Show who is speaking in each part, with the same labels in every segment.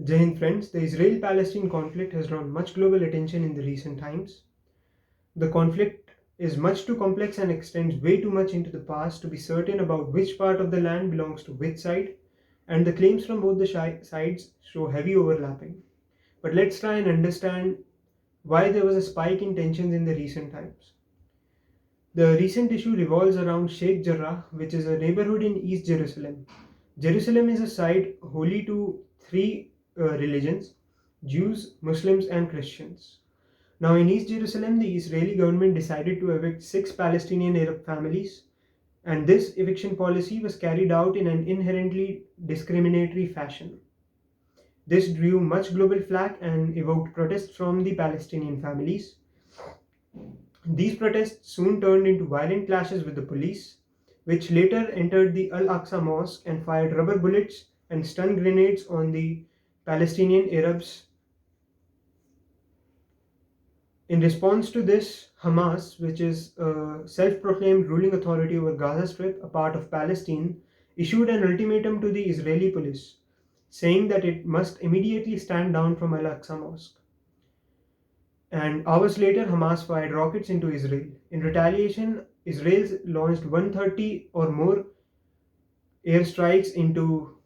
Speaker 1: Jai Hind friends, the Israel-Palestine conflict has drawn much global attention in the recent times. The conflict is much too complex and extends way too much into the past to be certain about which part of the land belongs to which side, and the claims from both the sides show heavy overlapping. But let's try and understand why there was a spike in tensions in the recent times. The recent issue revolves around Sheikh Jarrah, which is a neighborhood in East Jerusalem. Jerusalem is a site holy to three religions: Jews, Muslims, and Christians. Now, in East Jerusalem, the Israeli government decided to evict six Palestinian Arab families, and this eviction policy was carried out in an inherently discriminatory fashion. This drew much global flack and evoked protests from the Palestinian families. These protests soon turned into violent clashes with the police, which later entered the Al Aqsa Mosque and fired rubber bullets and stun grenades on the Palestinian Arabs. In response to this, Hamas, which is a self proclaimed ruling authority over Gaza Strip, a part of Palestine, issued an ultimatum to the Israeli police, saying that it must immediately stand down from Al Aqsa Mosque. And hours later, Hamas fired rockets into Israel. In retaliation, Israel launched 130 or more airstrikes into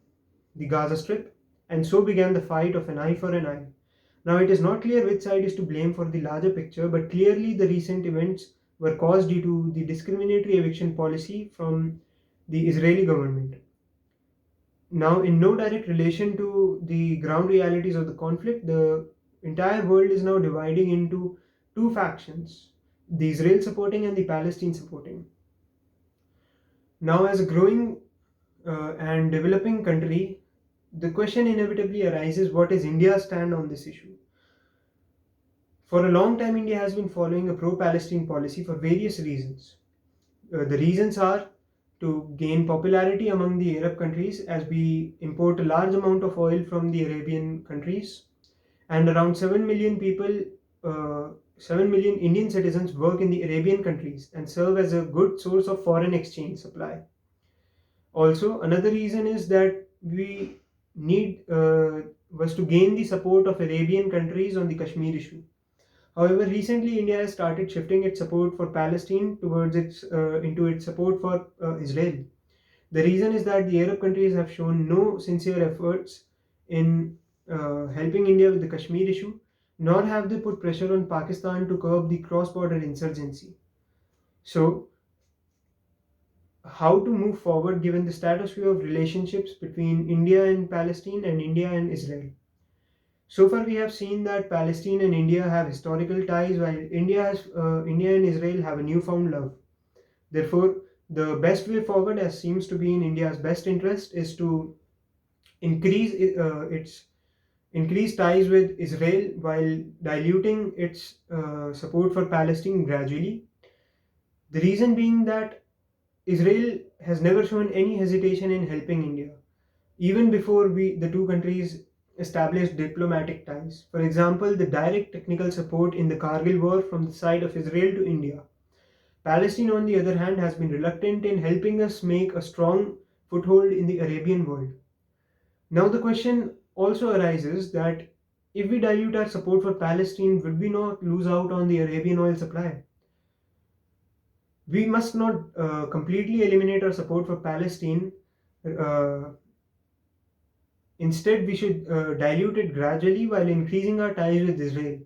Speaker 1: the Gaza Strip, and so began the fight of an eye for an eye. Now, it is not clear which side is to blame for the larger picture, but clearly the recent events were caused due to the discriminatory eviction policy from the Israeli government. Now, in no direct relation to the ground realities of the conflict, the entire world is now dividing into two factions: the Israel supporting and the Palestine supporting. Now, as a growing and developing country, the question inevitably arises: what is India's stand on this issue? For a long time, India has been following a pro Palestine policy for various reasons. The reasons are to gain popularity among the Arab countries, as we import a large amount of oil from the Arabian countries, and around 7 million people, 7 million Indian citizens work in the Arabian countries and serve as a good source of foreign exchange supply. Also, another reason is that we need was to gain the support of Arabian countries on the Kashmir issue. However, recently India has started shifting its support for Palestine towards its into its support for Israel. The reason is that the Arab countries have shown no sincere efforts in helping India with the Kashmir issue, nor have they put pressure on Pakistan to curb the cross-border insurgency. So, how to move forward given the status quo of relationships between India and Palestine and India and Israel? So far, we have seen that Palestine and India have historical ties, while India and Israel have a newfound love. Therefore, the best way forward, as seems to be in India's best interest, is to increase its increase ties with Israel while diluting its support for Palestine gradually. The reason being that Israel has never shown any hesitation in helping India, even before the two countries established diplomatic ties. For example, the direct technical support in the Kargil war from the side of Israel to India. Palestine, on the other hand, has been reluctant in helping us make a strong foothold in the Arabian world. Now, the question also arises that if we dilute our support for Palestine, would we not lose out on the Arabian oil supply? We must not completely eliminate our support for Palestine. Uh, Instead, we should dilute it gradually while increasing our ties with Israel.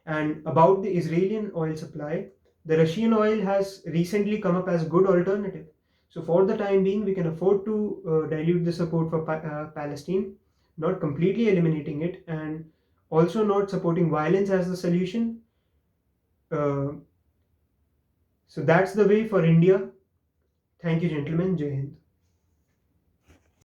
Speaker 1: And about the Israeli oil supply, the Russian oil has recently come up as a good alternative. So, for the time being, we can afford to dilute the support for Palestine, not completely eliminating it, and also not supporting violence as the solution. Uh, so, that's the way for India. Thank you, gentlemen. Jai Hind.